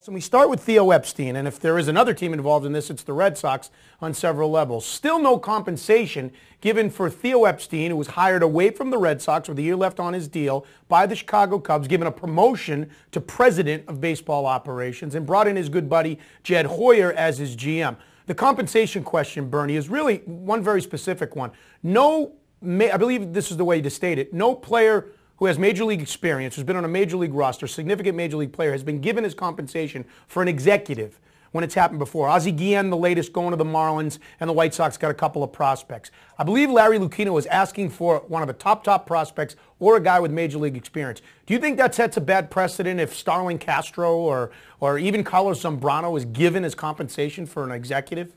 So we start with Theo Epstein, and if there is another team involved in this, it's the Red Sox on several levels. Still no compensation given for Theo Epstein, who was hired away from the Red Sox with a year left on his deal by the Chicago Cubs, given a promotion to president of baseball operations, and brought in his good buddy Jed Hoyer as his GM. The compensation question, Bernie, is really one very specific one. I believe this is the way to state it, no player who has major league experience, who's been on a major league roster, significant major league player, has been given his compensation for an executive when it's happened before. Ozzie Guillen, the latest, going to the Marlins, and the White Sox got a couple of prospects. I believe Larry Lucchino was asking for one of the top prospects or a guy with major league experience. Do you think that sets a bad precedent if Starlin Castro or even Carlos Zambrano is given his compensation for an executive?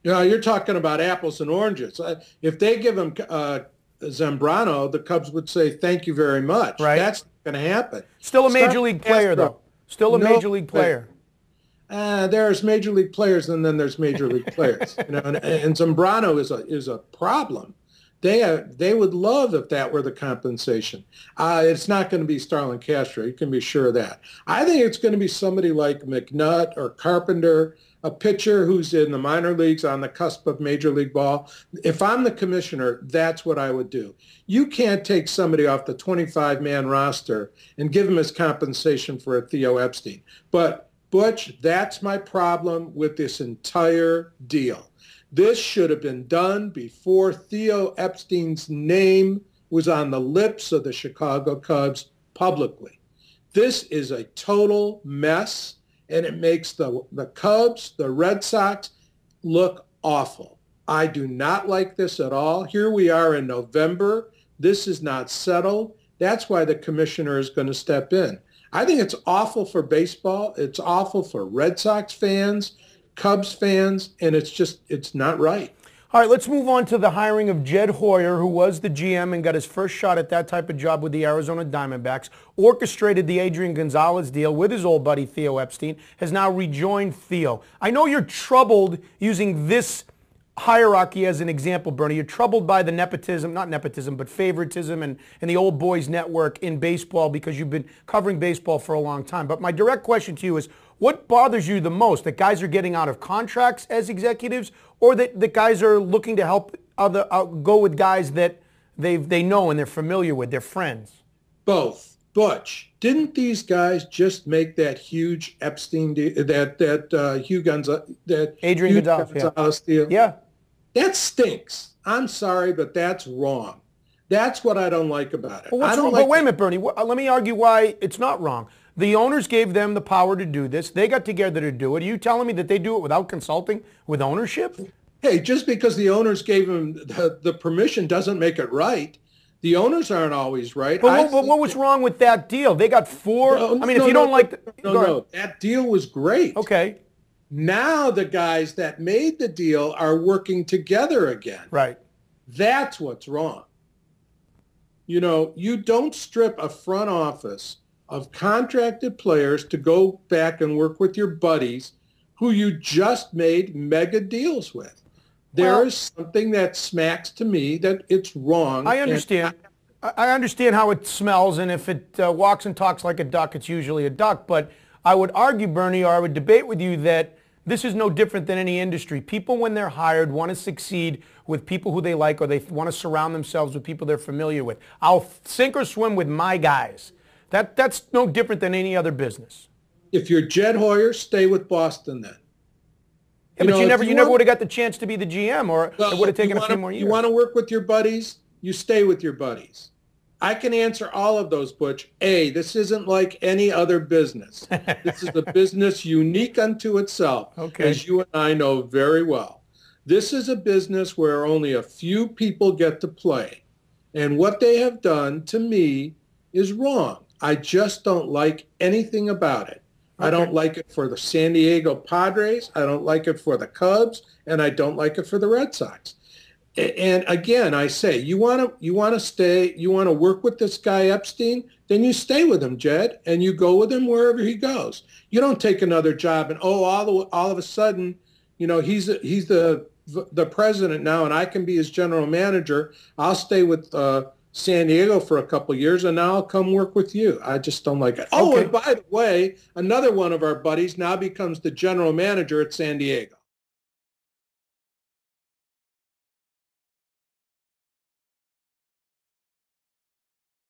Yeah, you're talking about apples and oranges. If they give him Zambrano, the Cubs would say, thank you very much. Right. That's not going to happen. Still a major league player, though. Still a major league player. There's major league players, and then there's major league players. And Zambrano is a problem. They would love if that were the compensation. It's not going to be Starlin Castro. You can be sure of that. I think it's going to be somebody like McNutt or Carpenter, a pitcher who's in the minor leagues on the cusp of major league ball. If I'm the commissioner, that's what I would do. You can't take somebody off the 25-man roster and give him his compensation for a Theo Epstein. But, Butch, that's my problem with this entire deal. This should have been done before Theo Epstein's name was on the lips of the Chicago Cubs publicly. This is a total mess, and it makes the Cubs, the Red Sox, look awful. I do not like this at all. Here we are in November. This is not settled. That's why the commissioner is going to step in. I think it's awful for baseball. It's awful for Red Sox fans, Cubs fans, and it's not right. All right, let's move on to the hiring of Jed Hoyer, who was the GM and got his first shot at that type of job with the Arizona Diamondbacks, orchestrated the Adrian Gonzalez deal with his old buddy Theo Epstein, has now rejoined Theo. I know you're troubled using this hierarchy as an example, Bernie. You're troubled by the nepotism, not nepotism, but favoritism and the old boys network in baseball because you've been covering baseball for a long time. But my direct question to you is, what bothers you the most? That guys are getting out of contracts as executives, or that the guys are looking to help go with guys that they know and they're familiar with, they're friends? Both. Butch, didn't these guys just make that huge Epstein deal, Adrian Gonzalez deal? Yeah. That stinks. I'm sorry, but that's wrong. That's what I don't like about it. Well, what's wrong? But wait a minute, Bernie. Let me argue why it's not wrong. The owners gave them the power to do this. They got together to do it. Are you telling me that they do it without consulting with ownership? Hey, just because the owners gave them the permission doesn't make it right. The owners aren't always right. But what was wrong with that deal? They got four. That deal was great. Okay. Now the guys that made the deal are working together again. Right. That's what's wrong. You don't strip a front office of contracted players to go back and work with your buddies who you just made mega deals with. There is something that smacks to me that it's wrong. I understand. I understand how it smells, and if it walks and talks like a duck, it's usually a duck. But I would argue, Bernie, or I would debate with you that this is no different than any industry. People, when they're hired, want to succeed with people who they like, or they want to surround themselves with people they're familiar with. I'll sink or swim with my guys. That's no different than any other business. If you're Jed Hoyer, stay with Boston then. Yeah, but you never would have got the chance to be the GM, or it would have taken a few more years. You want to work with your buddies, you stay with your buddies. I can answer all of those, Butch. This isn't like any other business. This is a business unique unto itself, as you and I know very well. This is a business where only a few people get to play. And what they have done, to me, is wrong. I just don't like anything about it. Okay. I don't like it for the San Diego Padres. I don't like it for the Cubs, and I don't like it for the Red Sox. And again, I say, you want to stay, you want to work with this guy Epstein, then you stay with him, Jed, and you go with him wherever he goes. You don't take another job and all of a sudden, he's the president now, and I can be his general manager. I'll stay with San Diego for a couple of years, and now I'll come work with you. I just don't like it. Oh, Okay. and by the way, another one of our buddies now becomes the general manager at San Diego.